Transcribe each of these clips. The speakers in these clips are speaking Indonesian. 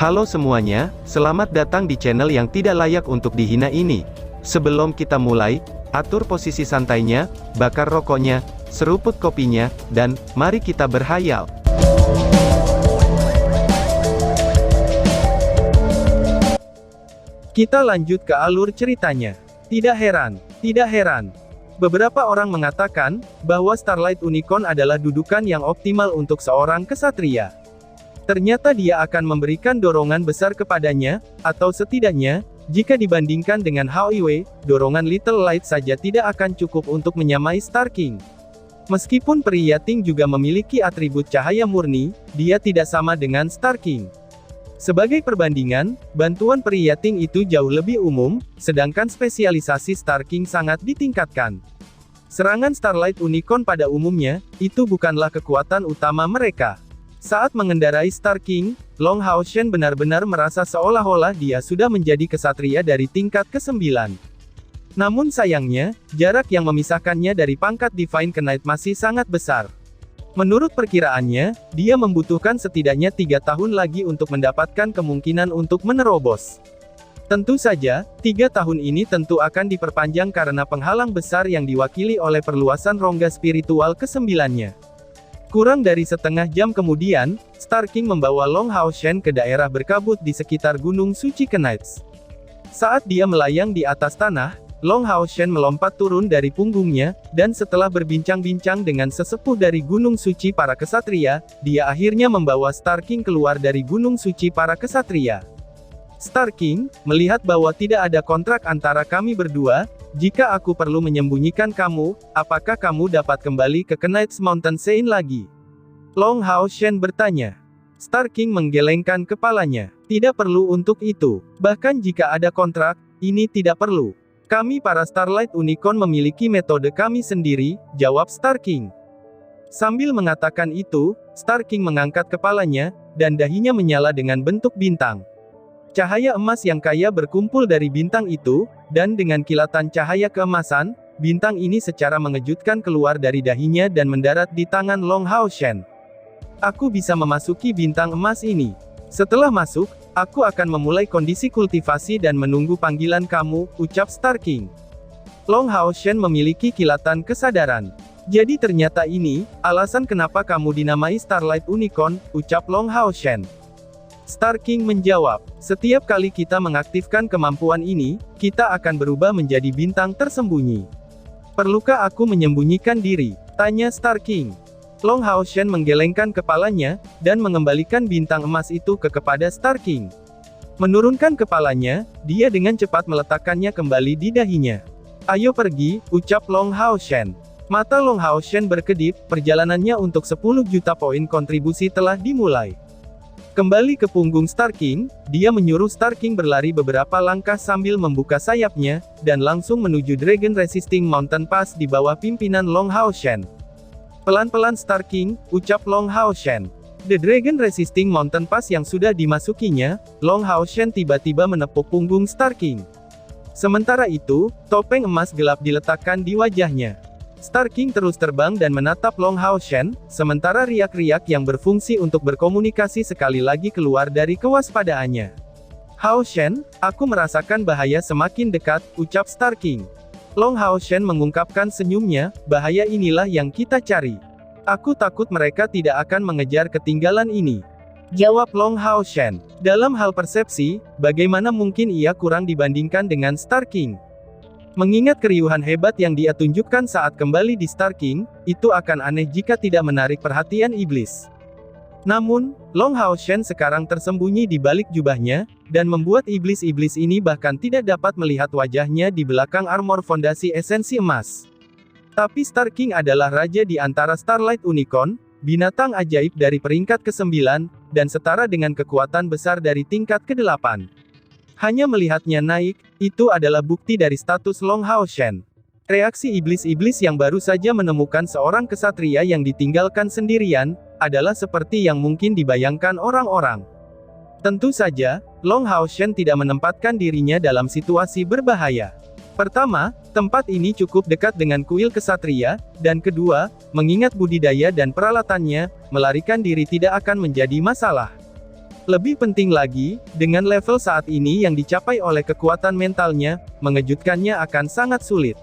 Halo semuanya, selamat datang di channel yang tidak layak untuk dihina ini. Sebelum kita mulai, atur posisi santainya, bakar rokoknya, seruput kopinya, dan mari kita berhayal. Kita lanjut ke alur ceritanya. Tidak heran. Beberapa orang mengatakan bahwa Starlight Unicorn adalah dudukan yang optimal untuk seorang kesatria. Ternyata dia akan memberikan dorongan besar kepadanya, atau setidaknya, jika dibandingkan dengan Hauiwei, dorongan Little Light saja tidak akan cukup untuk menyamai Star King. Meskipun peri Yating juga memiliki atribut cahaya murni, dia tidak sama dengan Star King. Sebagai perbandingan, bantuan peri Yating itu jauh lebih umum, sedangkan spesialisasi Star King sangat ditingkatkan. Serangan Starlight Unicorn pada umumnya, itu bukanlah kekuatan utama mereka. Saat mengendarai Star King, Long Hao Shen benar-benar merasa seolah-olah dia sudah menjadi kesatria dari tingkat ke-9. Namun sayangnya, jarak yang memisahkannya dari pangkat Divine Knight masih sangat besar. Menurut perkiraannya, dia membutuhkan setidaknya 3 tahun lagi untuk mendapatkan kemungkinan untuk menerobos. Tentu saja, 3 tahun ini tentu akan diperpanjang karena penghalang besar yang diwakili oleh perluasan rongga spiritual ke-9-nya. Kurang dari setengah jam kemudian, Star King membawa Long Hao Shen ke daerah berkabut di sekitar Gunung Suci Knights. Saat dia melayang di atas tanah, Long Hao Shen melompat turun dari punggungnya, dan setelah berbincang-bincang dengan sesepuh dari Gunung Suci para Kesatria, dia akhirnya membawa Star King keluar dari Gunung Suci para Kesatria. Star King, melihat bahwa tidak ada kontrak antara kami berdua, jika aku perlu menyembunyikan kamu, apakah kamu dapat kembali ke Knights Mountain Sein lagi? Long Hao Shen bertanya. Star King menggelengkan kepalanya. Tidak perlu untuk itu. Bahkan jika ada kontrak, ini tidak perlu. Kami para Starlight Unicorn memiliki metode kami sendiri, jawab Star King. Sambil mengatakan itu, Star King mengangkat kepalanya, dan dahinya menyala dengan bentuk bintang. Cahaya emas yang kaya berkumpul dari bintang itu, dan dengan kilatan cahaya keemasan, bintang ini secara mengejutkan keluar dari dahinya dan mendarat di tangan Long Hao Shen. Aku bisa memasuki bintang emas ini. Setelah masuk, aku akan memulai kondisi kultivasi dan menunggu panggilan kamu, ucap Star King. Long Hao Shen memiliki kilatan kesadaran. Jadi ternyata ini, alasan kenapa kamu dinamai Starlight Unicorn, ucap Long Hao Shen. Star King menjawab, setiap kali kita mengaktifkan kemampuan ini, kita akan berubah menjadi bintang tersembunyi. Perlukah aku menyembunyikan diri? Tanya Star King. Long Hao Shen menggelengkan kepalanya, dan mengembalikan bintang emas itu kepada Star King. Menurunkan kepalanya, dia dengan cepat meletakkannya kembali di dahinya. Ayo pergi, ucap Long Hao Shen. Mata Long Hao Shen berkedip, perjalanannya untuk 10 juta poin kontribusi telah dimulai. Kembali ke punggung Star King, dia menyuruh Star King berlari beberapa langkah sambil membuka sayapnya, dan langsung menuju Dragon Resisting Mountain Pass di bawah pimpinan Long Hao Shen. Pelan-pelan Star King, ucap Long Hao Shen. The Dragon Resisting Mountain Pass yang sudah dimasukinya, Long Hao Shen tiba-tiba menepuk punggung Star King. Sementara itu, topeng emas gelap diletakkan di wajahnya. Star King terus terbang dan menatap Long Hao Shen, sementara riak-riak yang berfungsi untuk berkomunikasi sekali lagi keluar dari kewaspadaannya. Hao Shen, aku merasakan bahaya semakin dekat, ucap Star King. Long Hao Shen mengungkapkan senyumnya, bahaya inilah yang kita cari. Aku takut mereka tidak akan mengejar ketinggalan ini. Jawab Long Hao Shen. Dalam hal persepsi, bagaimana mungkin ia kurang dibandingkan dengan Star King? Mengingat keriuhan hebat yang dia tunjukkan saat kembali di Star King, itu akan aneh jika tidak menarik perhatian iblis. Namun, Long Hao Shen sekarang tersembunyi di balik jubahnya, dan membuat iblis-iblis ini bahkan tidak dapat melihat wajahnya di belakang armor fondasi esensi emas. Tapi Star King adalah raja di antara Starlight Unicorn, binatang ajaib dari peringkat ke-9, dan setara dengan kekuatan besar dari tingkat ke-8. Hanya melihatnya naik, itu adalah bukti dari status Long Hao Shen. Reaksi iblis-iblis yang baru saja menemukan seorang kesatria yang ditinggalkan sendirian, adalah seperti yang mungkin dibayangkan orang-orang. Tentu saja, Long Hao Shen tidak menempatkan dirinya dalam situasi berbahaya. Pertama, tempat ini cukup dekat dengan kuil kesatria, dan kedua, mengingat budidaya dan peralatannya, melarikan diri tidak akan menjadi masalah. Lebih penting lagi, dengan level saat ini yang dicapai oleh kekuatan mentalnya, mengejutkannya akan sangat sulit.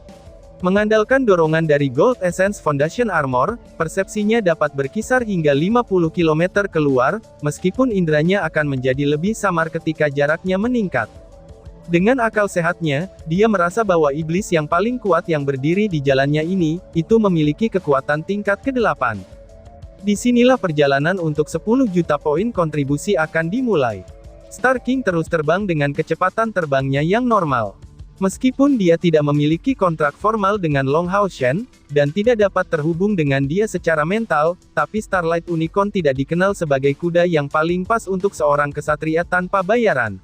Mengandalkan dorongan dari Gold Essence Foundation Armor, persepsinya dapat berkisar hingga 50 km keluar, meskipun indranya akan menjadi lebih samar ketika jaraknya meningkat. Dengan akal sehatnya, dia merasa bahwa iblis yang paling kuat yang berdiri di jalannya ini, itu memiliki kekuatan tingkat ke-8. Disinilah perjalanan untuk 10 juta poin kontribusi akan dimulai. Star King terus terbang dengan kecepatan terbangnya yang normal. Meskipun dia tidak memiliki kontrak formal dengan Long Hao Shen, dan tidak dapat terhubung dengan dia secara mental, tapi Starlight Unicorn tidak dikenal sebagai kuda yang paling pas untuk seorang kesatria tanpa bayaran.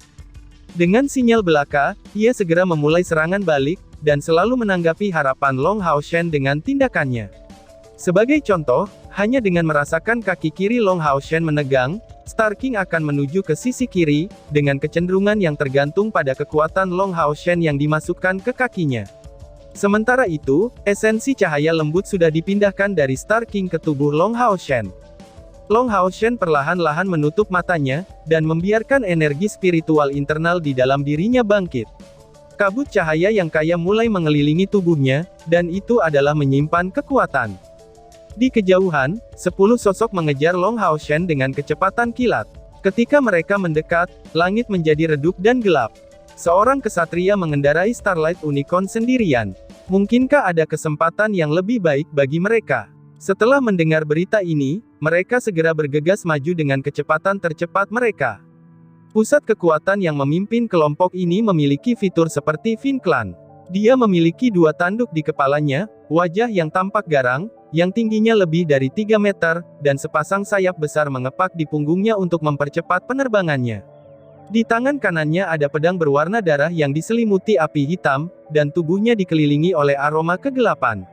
Dengan sinyal belaka, ia segera memulai serangan balik, dan selalu menanggapi harapan Long Hao Shen dengan tindakannya. Sebagai contoh, hanya dengan merasakan kaki kiri Long Hao Shen menegang, Star King akan menuju ke sisi kiri, dengan kecenderungan yang tergantung pada kekuatan Long Hao Shen yang dimasukkan ke kakinya. Sementara itu, esensi cahaya lembut sudah dipindahkan dari Star King ke tubuh Long Hao Shen. Long Hao Shen perlahan-lahan menutup matanya, dan membiarkan energi spiritual internal di dalam dirinya bangkit. Kabut cahaya yang kaya mulai mengelilingi tubuhnya, dan itu adalah menyimpan kekuatan. Di kejauhan, 10 sosok mengejar Long Hao Shen dengan kecepatan kilat. Ketika mereka mendekat, langit menjadi redup dan gelap. Seorang kesatria mengendarai Starlight Unicorn sendirian. Mungkinkah ada kesempatan yang lebih baik bagi mereka? Setelah mendengar berita ini, mereka segera bergegas maju dengan kecepatan tercepat mereka. Pusat kekuatan yang memimpin kelompok ini memiliki fitur seperti Fin Clan. Dia memiliki 2 tanduk di kepalanya, wajah yang tampak garang, yang tingginya lebih dari 3 meter, dan sepasang sayap besar mengepak di punggungnya untuk mempercepat penerbangannya. Di tangan kanannya ada pedang berwarna darah yang diselimuti api hitam, dan tubuhnya dikelilingi oleh aroma kegelapan.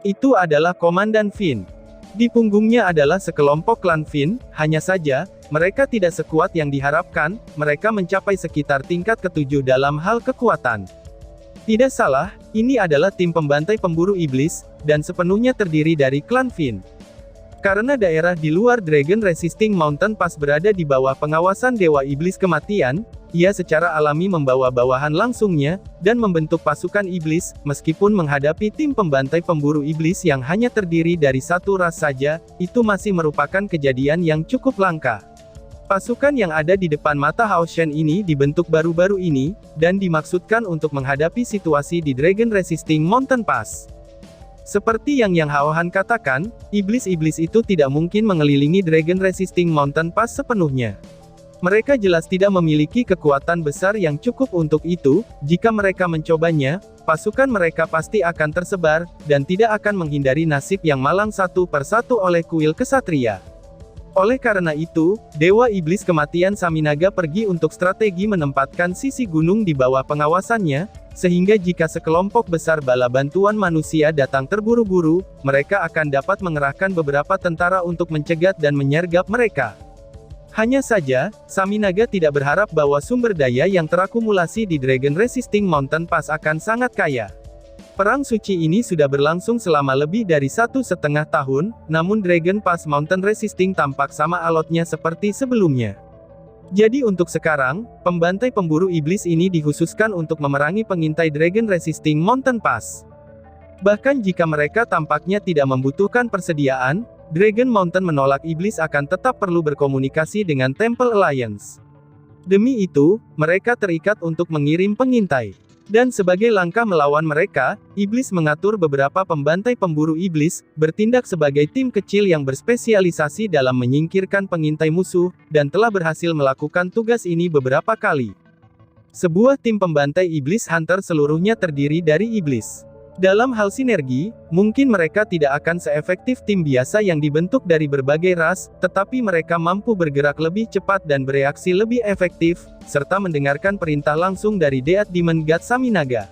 Itu adalah Komandan Fin. Di punggungnya adalah sekelompok klan Fin, hanya saja, mereka tidak sekuat yang diharapkan, mereka mencapai sekitar tingkat ke-7 dalam hal kekuatan. Tidak salah, ini adalah tim pembantai pemburu iblis, dan sepenuhnya terdiri dari klan Fin. Karena daerah di luar Dragon Resisting Mountain Pass berada di bawah pengawasan Dewa Iblis Kematian, ia secara alami membawa bawahan langsungnya, dan membentuk pasukan iblis, meskipun menghadapi tim pembantai pemburu iblis yang hanya terdiri dari satu ras saja, itu masih merupakan kejadian yang cukup langka. Pasukan yang ada di depan mata Hao Shen ini dibentuk baru-baru ini, dan dimaksudkan untuk menghadapi situasi di Dragon Resisting Mountain Pass. Seperti yang Hao Han katakan, iblis-iblis itu tidak mungkin mengelilingi Dragon Resisting Mountain Pass sepenuhnya. Mereka jelas tidak memiliki kekuatan besar yang cukup untuk itu, jika mereka mencobanya, pasukan mereka pasti akan tersebar, dan tidak akan menghindari nasib yang malang satu persatu oleh kuil kesatria. Oleh karena itu, Dewa Iblis Kematian Saminaga pergi untuk strategi menempatkan sisi gunung di bawah pengawasannya, sehingga jika sekelompok besar bala bantuan manusia datang terburu-buru, mereka akan dapat mengerahkan beberapa tentara untuk mencegat dan menyergap mereka. Hanya saja, Saminaga tidak berharap bahwa sumber daya yang terakumulasi di Dragon Resisting Mountain Pass akan sangat kaya. Perang suci ini sudah berlangsung selama lebih dari 1,5 tahun, namun Dragon Pass Mountain Resisting tampak sama alotnya seperti sebelumnya. Jadi untuk sekarang, pembantai pemburu iblis ini dikhususkan untuk memerangi pengintai Dragon Resisting Mountain Pass. Bahkan jika mereka tampaknya tidak membutuhkan persediaan, Dragon Mountain menolak iblis akan tetap perlu berkomunikasi dengan Temple Alliance. Demi itu, mereka terikat untuk mengirim pengintai. Dan sebagai langkah melawan mereka, iblis mengatur beberapa pembantai pemburu iblis, bertindak sebagai tim kecil yang berspesialisasi dalam menyingkirkan pengintai musuh, dan telah berhasil melakukan tugas ini beberapa kali. Sebuah tim pembantai iblis hunter seluruhnya terdiri dari iblis. Dalam hal sinergi, mungkin mereka tidak akan seefektif tim biasa yang dibentuk dari berbagai ras, tetapi mereka mampu bergerak lebih cepat dan bereaksi lebih efektif, serta mendengarkan perintah langsung dari Deat Demon God Saminaga.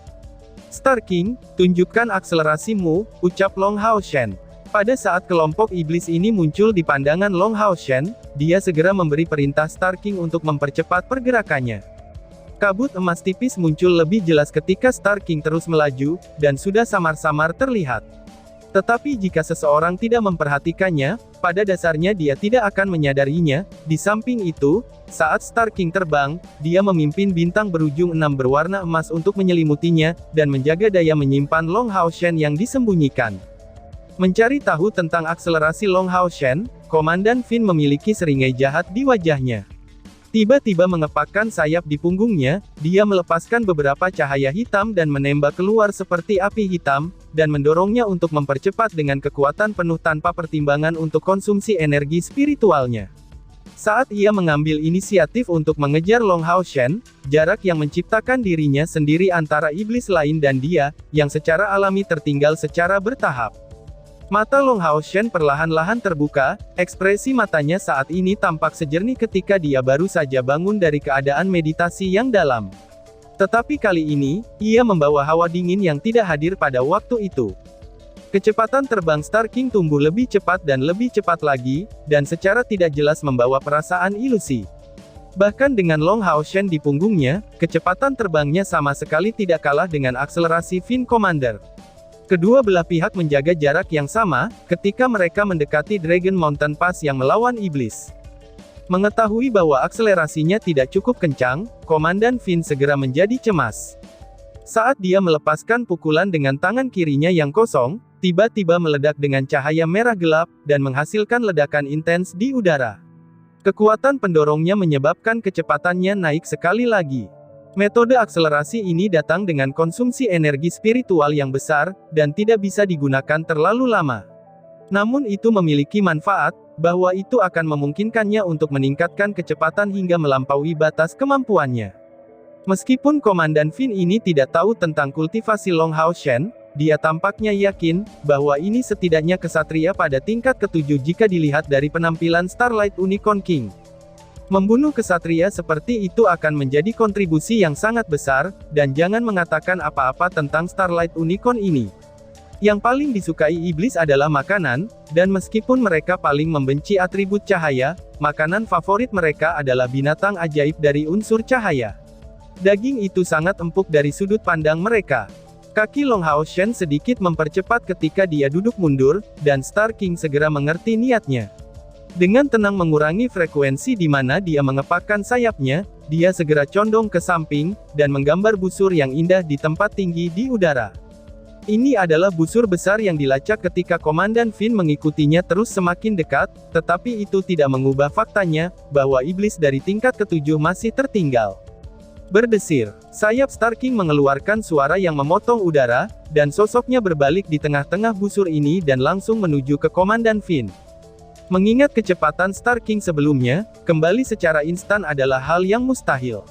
Star King, tunjukkan akselerasimu, ucap Long Hao Shen. Pada saat kelompok iblis ini muncul di pandangan Long Hao Shen, dia segera memberi perintah Star King untuk mempercepat pergerakannya. Kabut emas tipis muncul lebih jelas ketika Star King terus melaju, dan sudah samar-samar terlihat. Tetapi jika seseorang tidak memperhatikannya, pada dasarnya dia tidak akan menyadarinya. Di samping itu, saat Star King terbang, dia memimpin bintang berujung 6 berwarna emas untuk menyelimutinya, dan menjaga daya menyimpan Long Hao Shen yang disembunyikan. Mencari tahu tentang akselerasi Long Hao Shen, Komandan Finn memiliki seringai jahat di wajahnya. Tiba-tiba mengepakkan sayap di punggungnya, dia melepaskan beberapa cahaya hitam dan menembak keluar seperti api hitam, dan mendorongnya untuk mempercepat dengan kekuatan penuh tanpa pertimbangan untuk konsumsi energi spiritualnya. Saat ia mengambil inisiatif untuk mengejar Long Hao Shen, jarak yang menciptakan dirinya sendiri antara iblis lain dan dia, yang secara alami tertinggal secara bertahap. Mata Long Hao Shen perlahan-lahan terbuka, ekspresi matanya saat ini tampak sejernih ketika dia baru saja bangun dari keadaan meditasi yang dalam. Tetapi kali ini, ia membawa hawa dingin yang tidak hadir pada waktu itu. Kecepatan terbang Star King tumbuh lebih cepat dan lebih cepat lagi, dan secara tidak jelas membawa perasaan ilusi. Bahkan dengan Long Hao Shen di punggungnya, kecepatan terbangnya sama sekali tidak kalah dengan akselerasi Finn Commander. Kedua belah pihak menjaga jarak yang sama, ketika mereka mendekati Dragon Mountain Pass yang melawan iblis. Mengetahui bahwa akselerasinya tidak cukup kencang, Komandan Finn segera menjadi cemas. Saat dia melepaskan pukulan dengan tangan kirinya yang kosong, tiba-tiba meledak dengan cahaya merah gelap, dan menghasilkan ledakan intens di udara. Kekuatan pendorongnya menyebabkan kecepatannya naik sekali lagi. Metode akselerasi ini datang dengan konsumsi energi spiritual yang besar, dan tidak bisa digunakan terlalu lama. Namun itu memiliki manfaat, bahwa itu akan memungkinkannya untuk meningkatkan kecepatan hingga melampaui batas kemampuannya. Meskipun Komandan Finn ini tidak tahu tentang kultivasi Long Hao Shen, dia tampaknya yakin, bahwa ini setidaknya kesatria pada tingkat ke-7 jika dilihat dari penampilan Starlight Unicorn King. Membunuh kesatria seperti itu akan menjadi kontribusi yang sangat besar, dan jangan mengatakan apa-apa tentang Starlight Unicorn ini. Yang paling disukai iblis adalah makanan, dan meskipun mereka paling membenci atribut cahaya, makanan favorit mereka adalah binatang ajaib dari unsur cahaya. Daging itu sangat empuk dari sudut pandang mereka. Kaki Long Hao Shen sedikit mempercepat ketika dia duduk mundur, dan Star King segera mengerti niatnya. Dengan tenang mengurangi frekuensi di mana dia mengepakkan sayapnya, dia segera condong ke samping, dan menggambar busur yang indah di tempat tinggi di udara. Ini adalah busur besar yang dilacak ketika Komandan Finn mengikutinya terus semakin dekat, tetapi itu tidak mengubah faktanya, bahwa iblis dari tingkat ke-7 masih tertinggal. Berdesir, sayap Star King mengeluarkan suara yang memotong udara, dan sosoknya berbalik di tengah-tengah busur ini dan langsung menuju ke Komandan Finn. Mengingat kecepatan Star King sebelumnya, kembali secara instan adalah hal yang mustahil.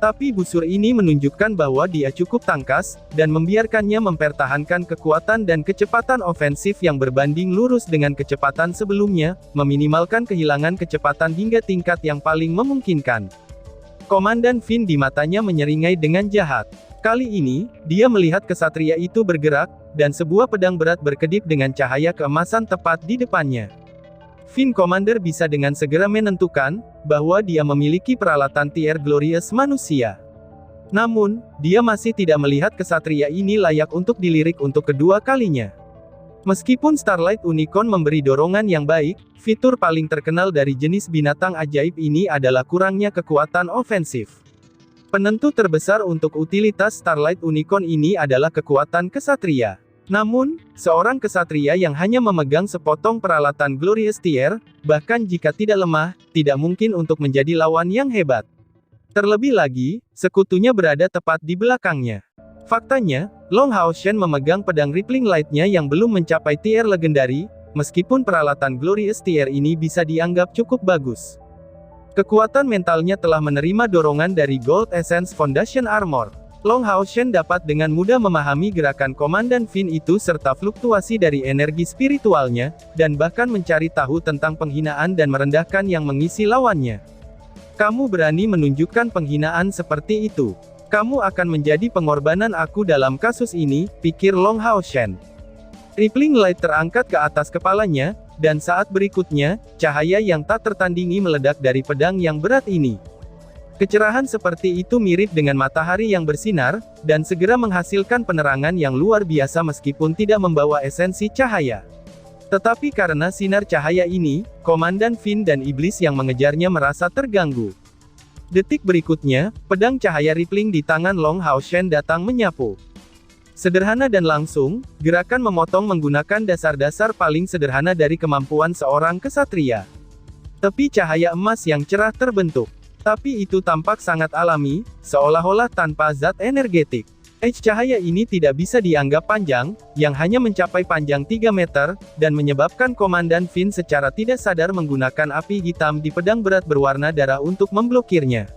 Tapi busur ini menunjukkan bahwa dia cukup tangkas, dan membiarkannya mempertahankan kekuatan dan kecepatan ofensif yang berbanding lurus dengan kecepatan sebelumnya, meminimalkan kehilangan kecepatan hingga tingkat yang paling memungkinkan. Komandan Finn di matanya menyeringai dengan jahat. Kali ini, dia melihat kesatria itu bergerak, dan sebuah pedang berat berkedip dengan cahaya keemasan tepat di depannya. Finn Commander bisa dengan segera menentukan, bahwa dia memiliki peralatan tier glorious manusia. Namun, dia masih tidak melihat kesatria ini layak untuk dilirik untuk kedua kalinya. Meskipun Starlight Unicorn memberi dorongan yang baik, fitur paling terkenal dari jenis binatang ajaib ini adalah kurangnya kekuatan ofensif. Penentu terbesar untuk utilitas Starlight Unicorn ini adalah kekuatan kesatria. Namun, seorang kesatria yang hanya memegang sepotong peralatan Glorious Tier, bahkan jika tidak lemah, tidak mungkin untuk menjadi lawan yang hebat. Terlebih lagi, sekutunya berada tepat di belakangnya. Faktanya, Long Hao Shen memegang pedang Rippling Light-nya yang belum mencapai tier legendari, meskipun peralatan Glorious Tier ini bisa dianggap cukup bagus. Kekuatan mentalnya telah menerima dorongan dari Gold Essence Foundation Armor. Long Hao Shen dapat dengan mudah memahami gerakan Komandan Finn itu serta fluktuasi dari energi spiritualnya, dan bahkan mencari tahu tentang penghinaan dan merendahkan yang mengisi lawannya. Kamu berani menunjukkan penghinaan seperti itu. Kamu akan menjadi pengorbanan aku dalam kasus ini, pikir Long Hao Shen. Rippling Light terangkat ke atas kepalanya, dan saat berikutnya, cahaya yang tak tertandingi meledak dari pedang yang berat ini. Kecerahan seperti itu mirip dengan matahari yang bersinar, dan segera menghasilkan penerangan yang luar biasa meskipun tidak membawa esensi cahaya. Tetapi karena sinar cahaya ini, Komandan Finn dan iblis yang mengejarnya merasa terganggu. Detik berikutnya, pedang cahaya rippling di tangan Long Hao Shen datang menyapu. Sederhana dan langsung, gerakan memotong menggunakan dasar-dasar paling sederhana dari kemampuan seorang kesatria. Tepi cahaya emas yang cerah terbentuk. Tapi itu tampak sangat alami, seolah-olah tanpa zat energetik. Cahaya ini tidak bisa dianggap panjang, yang hanya mencapai panjang 3 meter, dan menyebabkan Komandan Finn secara tidak sadar menggunakan api hitam di pedang berat berwarna darah untuk memblokirnya.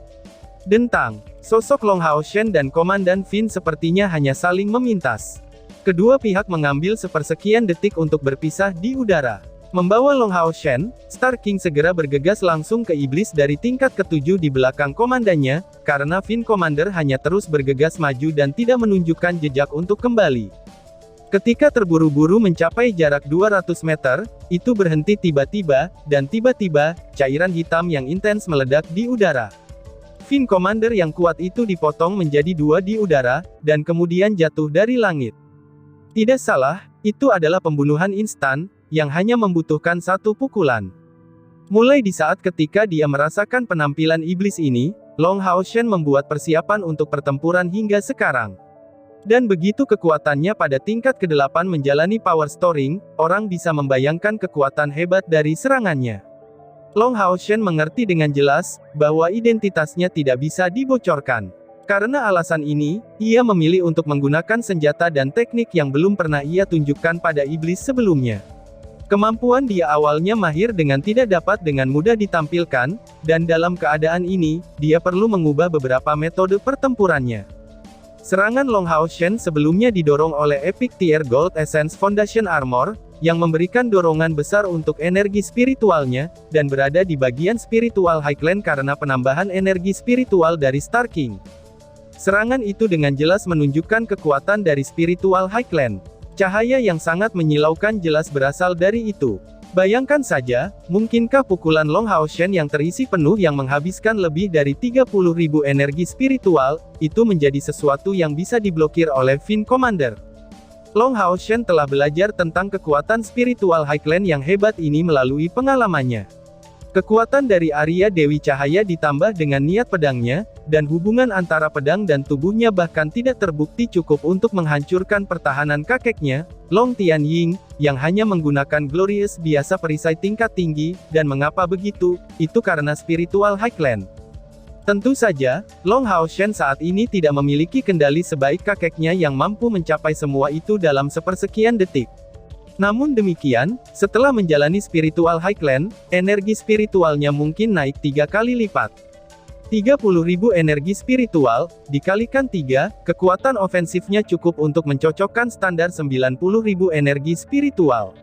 Dentang, sosok Long Hao Shen dan Komandan Finn sepertinya hanya saling memintas. Kedua pihak mengambil sepersekian detik untuk berpisah di udara. Membawa Long Hao Shen, Star King segera bergegas langsung ke iblis dari tingkat ke-7 di belakang komandannya, karena Finn Commander hanya terus bergegas maju dan tidak menunjukkan jejak untuk kembali. Ketika terburu-buru mencapai jarak 200 meter, itu berhenti tiba-tiba, dan tiba-tiba, cairan hitam yang intens meledak di udara. Finn Commander yang kuat itu dipotong menjadi 2 di udara, dan kemudian jatuh dari langit. Tidak salah, itu adalah pembunuhan instan, yang hanya membutuhkan 1 pukulan. Mulai di saat ketika dia merasakan penampilan iblis ini, Long Hao Shen membuat persiapan untuk pertempuran hingga sekarang. Dan begitu kekuatannya pada tingkat ke-8 menjalani power storing, orang bisa membayangkan kekuatan hebat dari serangannya. Long Hao Shen mengerti dengan jelas, bahwa identitasnya tidak bisa dibocorkan. Karena alasan ini, ia memilih untuk menggunakan senjata dan teknik yang belum pernah ia tunjukkan pada iblis sebelumnya. Kemampuan dia awalnya mahir dengan tidak dapat dengan mudah ditampilkan, dan dalam keadaan ini, dia perlu mengubah beberapa metode pertempurannya. Serangan Long Hao Shen sebelumnya didorong oleh Epic Tier Gold Essence Foundation Armor, yang memberikan dorongan besar untuk energi spiritualnya, dan berada di bagian spiritual Highland karena penambahan energi spiritual dari Star King. Serangan itu dengan jelas menunjukkan kekuatan dari spiritual Highland. Cahaya yang sangat menyilaukan jelas berasal dari itu. Bayangkan saja, mungkinkah pukulan Long Hao Shen yang terisi penuh yang menghabiskan lebih dari 30.000 energi spiritual, itu menjadi sesuatu yang bisa diblokir oleh Finn Commander. Long Hao Shen telah belajar tentang kekuatan spiritual Highland yang hebat ini melalui pengalamannya. Kekuatan dari Arya Dewi Cahaya ditambah dengan niat pedangnya, dan hubungan antara pedang dan tubuhnya bahkan tidak terbukti cukup untuk menghancurkan pertahanan kakeknya, Long Tianying, yang hanya menggunakan Glorious biasa perisai tingkat tinggi, dan mengapa begitu, itu karena spiritual Highland. Tentu saja, Long Hao Shen saat ini tidak memiliki kendali sebaik kakeknya yang mampu mencapai semua itu dalam sepersekian detik. Namun demikian, setelah menjalani spiritual Highland, energi spiritualnya mungkin naik 3 kali lipat. 30.000 energi spiritual, dikalikan 3, kekuatan ofensifnya cukup untuk mencocokkan standar 90.000 energi spiritual.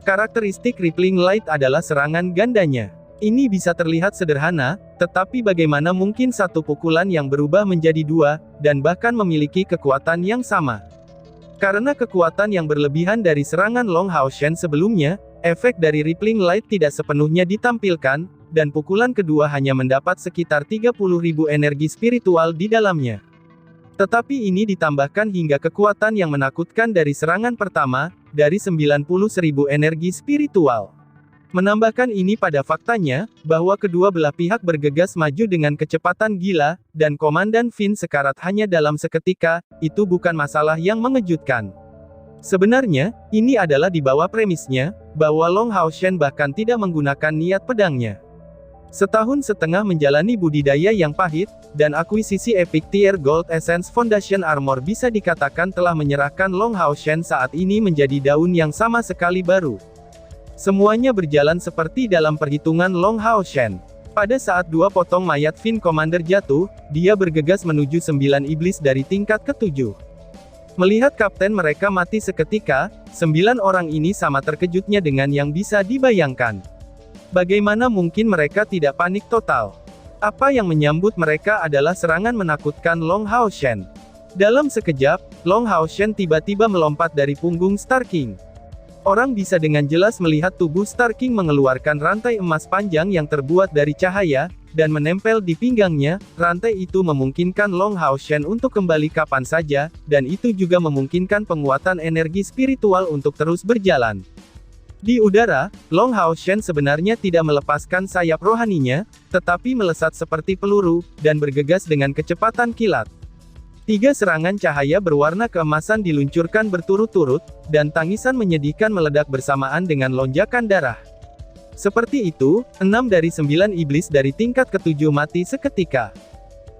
Karakteristik Rippling Light adalah serangan gandanya. Ini bisa terlihat sederhana, tetapi bagaimana mungkin satu pukulan yang berubah menjadi 2, dan bahkan memiliki kekuatan yang sama. Karena kekuatan yang berlebihan dari serangan Long Hao Shen sebelumnya, efek dari Rippling Light tidak sepenuhnya ditampilkan, dan pukulan kedua hanya mendapat sekitar 30.000 energi spiritual di dalamnya. Tetapi ini ditambahkan hingga kekuatan yang menakutkan dari serangan pertama, dari 90.000 energi spiritual. Menambahkan ini pada faktanya, bahwa kedua belah pihak bergegas maju dengan kecepatan gila, dan Komandan Finn sekarat hanya dalam seketika, itu bukan masalah yang mengejutkan. Sebenarnya, ini adalah di bawah premisnya, bahwa Long Hao Shen bahkan tidak menggunakan niat pedangnya. Setahun setengah menjalani budidaya yang pahit, dan akuisisi Epic Tier Gold Essence Foundation Armor bisa dikatakan telah menyerahkan Long Hao Shen saat ini menjadi daun yang sama sekali baru. Semuanya berjalan seperti dalam perhitungan Long Hao Shen. Pada saat 2 potong mayat Finn Commander jatuh, dia bergegas menuju 9 iblis dari tingkat ke-7. Melihat kapten mereka mati seketika, 9 orang ini sama terkejutnya dengan yang bisa dibayangkan. Bagaimana mungkin mereka tidak panik total? Apa yang menyambut mereka adalah serangan menakutkan Long Hao Shen. Dalam sekejap, Long Hao Shen tiba-tiba melompat dari punggung Star King. Orang bisa dengan jelas melihat tubuh Star King mengeluarkan rantai emas panjang yang terbuat dari cahaya, dan menempel di pinggangnya. Rantai itu memungkinkan Long Hao Shen untuk kembali kapan saja, dan itu juga memungkinkan penguatan energi spiritual untuk terus berjalan. Di udara, Long Hao Shen sebenarnya tidak melepaskan sayap rohaninya, tetapi melesat seperti peluru, dan bergegas dengan kecepatan kilat. 3 serangan cahaya berwarna keemasan diluncurkan berturut-turut, dan tangisan menyedihkan meledak bersamaan dengan lonjakan darah. Seperti itu, 6 dari 9 iblis dari tingkat ke-7 mati seketika.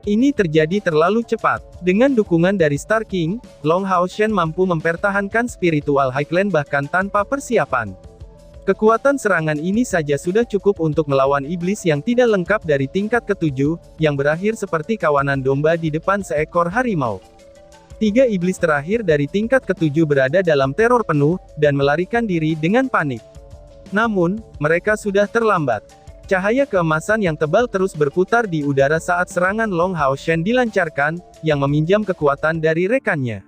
Ini terjadi terlalu cepat. Dengan dukungan dari Star King, Long Hao Shen mampu mempertahankan spiritual Highland bahkan tanpa persiapan. Kekuatan serangan ini saja sudah cukup untuk melawan iblis yang tidak lengkap dari tingkat ke-7, yang berakhir seperti kawanan domba di depan seekor harimau. 3 iblis terakhir dari tingkat ke-7 berada dalam teror penuh, dan melarikan diri dengan panik. Namun, mereka sudah terlambat. Cahaya keemasan yang tebal terus berputar di udara saat serangan Long Hao Shen dilancarkan, yang meminjam kekuatan dari rekannya.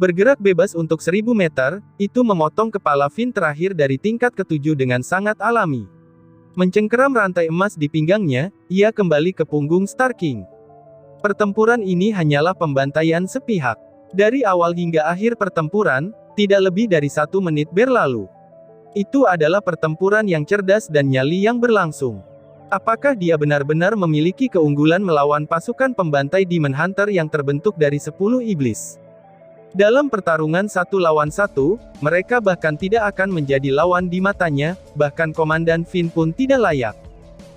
Bergerak bebas untuk 1000 meter, itu memotong kepala Finn terakhir dari tingkat ke-7 dengan sangat alami. Mencengkeram rantai emas di pinggangnya, ia kembali ke punggung Star King. Pertempuran ini hanyalah pembantaian sepihak. Dari awal hingga akhir pertempuran, tidak lebih dari 1 menit berlalu. Itu adalah pertempuran yang cerdas dan nyali yang berlangsung. Apakah dia benar-benar memiliki keunggulan melawan pasukan pembantai Demon Hunter yang terbentuk dari 10 iblis? Dalam pertarungan 1 lawan 1, mereka bahkan tidak akan menjadi lawan di matanya, bahkan Komandan Finn pun tidak layak.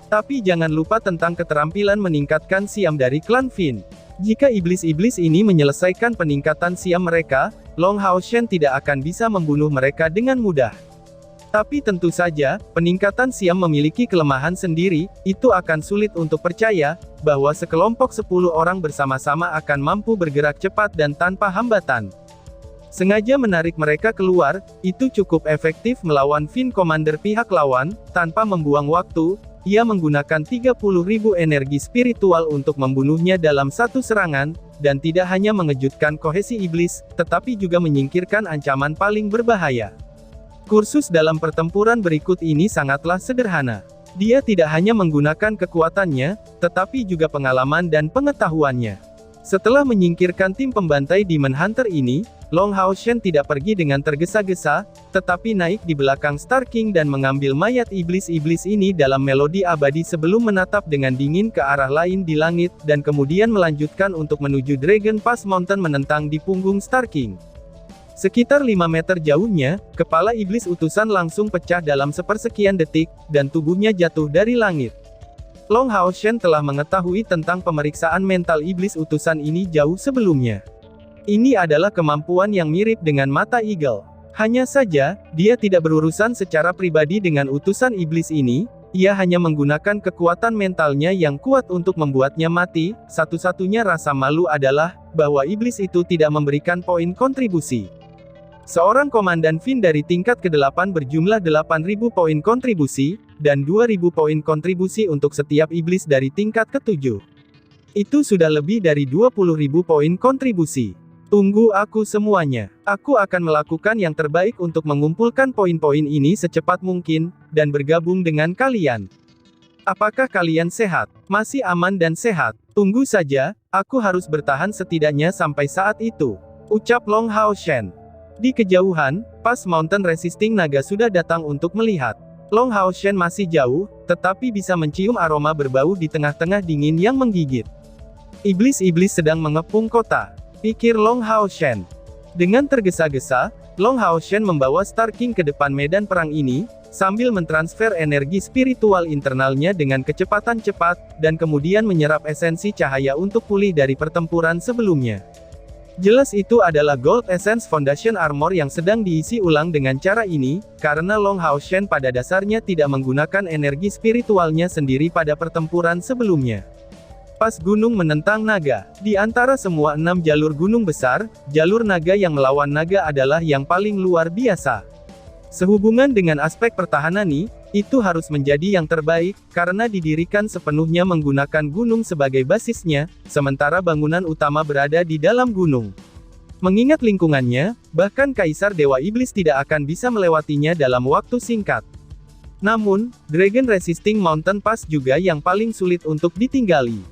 Tapi jangan lupa tentang keterampilan meningkatkan siam dari klan Finn. Jika iblis-iblis ini menyelesaikan peningkatan siam mereka, Long Hao Shen tidak akan bisa membunuh mereka dengan mudah. Tapi tentu saja, peningkatan siam memiliki kelemahan sendiri. Itu akan sulit untuk percaya, bahwa sekelompok 10 orang bersama-sama akan mampu bergerak cepat dan tanpa hambatan. Sengaja menarik mereka keluar, itu cukup efektif melawan Finn Commander pihak lawan, tanpa membuang waktu. Ia menggunakan 30.000 energi spiritual untuk membunuhnya dalam 1 serangan, dan tidak hanya mengejutkan kohesi iblis, tetapi juga menyingkirkan ancaman paling berbahaya. Kursus dalam pertempuran berikut ini sangatlah sederhana. Dia tidak hanya menggunakan kekuatannya, tetapi juga pengalaman dan pengetahuannya. Setelah menyingkirkan tim pembantai Demon Hunter ini, Long Hao Shen tidak pergi dengan tergesa-gesa, tetapi naik di belakang Star King dan mengambil mayat iblis-iblis ini dalam melodi abadi sebelum menatap dengan dingin ke arah lain di langit, dan kemudian melanjutkan untuk menuju Dragon Pass Mountain menentang di punggung Star King. Sekitar 5 meter jauhnya, kepala iblis utusan langsung pecah dalam sepersekian detik, dan tubuhnya jatuh dari langit. Long Hao Shen telah mengetahui tentang pemeriksaan mental iblis utusan ini jauh sebelumnya. Ini adalah kemampuan yang mirip dengan mata eagle. Hanya saja, dia tidak berurusan secara pribadi dengan utusan iblis ini, ia hanya menggunakan kekuatan mentalnya yang kuat untuk membuatnya mati. Satu-satunya rasa malu adalah, bahwa iblis itu tidak memberikan poin kontribusi. Seorang komandan Finn dari tingkat ke-8 berjumlah 8.000 poin kontribusi, dan 2.000 poin kontribusi untuk setiap iblis dari tingkat ke-7. Itu sudah lebih dari 20.000 poin kontribusi. Tunggu aku semuanya. Aku akan melakukan yang terbaik untuk mengumpulkan poin-poin ini secepat mungkin, dan bergabung dengan kalian. Apakah kalian sehat? Masih aman dan sehat? Tunggu saja, aku harus bertahan setidaknya sampai saat itu. Ucap Long Hao Shen. Di kejauhan, Pass Mountain Resisting Naga sudah datang untuk melihat. Long Hao Shen masih jauh, tetapi bisa mencium aroma berbau di tengah-tengah dingin yang menggigit. Iblis-iblis sedang mengepung kota, pikir Long Hao Shen. Dengan tergesa-gesa, Long Hao Shen membawa Star King ke depan medan perang ini, sambil mentransfer energi spiritual internalnya dengan kecepatan cepat, dan kemudian menyerap esensi cahaya untuk pulih dari pertempuran sebelumnya. Jelas itu adalah Gold Essence Foundation Armor yang sedang diisi ulang dengan cara ini, karena Long Hao Shen pada dasarnya tidak menggunakan energi spiritualnya sendiri pada pertempuran sebelumnya. Pas gunung menentang naga. Di antara semua 6 jalur gunung besar, jalur naga yang melawan naga adalah yang paling luar biasa. Sehubungan dengan aspek pertahanan itu harus menjadi yang terbaik, karena didirikan sepenuhnya menggunakan gunung sebagai basisnya, sementara bangunan utama berada di dalam gunung. Mengingat lingkungannya, bahkan Kaisar Dewa Iblis tidak akan bisa melewatinya dalam waktu singkat. Namun, Dragon Resisting Mountain Pass juga yang paling sulit untuk ditinggali.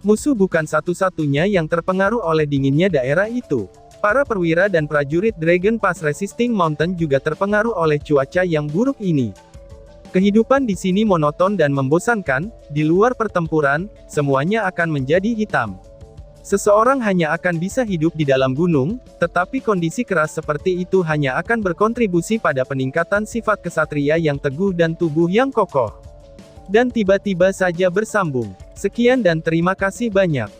Musuh bukan satu-satunya yang terpengaruh oleh dinginnya daerah itu. Para perwira dan prajurit Dragon Pass Resisting Mountain juga terpengaruh oleh cuaca yang buruk ini. Kehidupan di sini monoton dan membosankan, di luar pertempuran, semuanya akan menjadi hitam. Seseorang hanya akan bisa hidup di dalam gunung, tetapi kondisi keras seperti itu hanya akan berkontribusi pada peningkatan sifat kesatria yang teguh dan tubuh yang kokoh. Dan tiba-tiba saja bersambung. Sekian dan terima kasih banyak.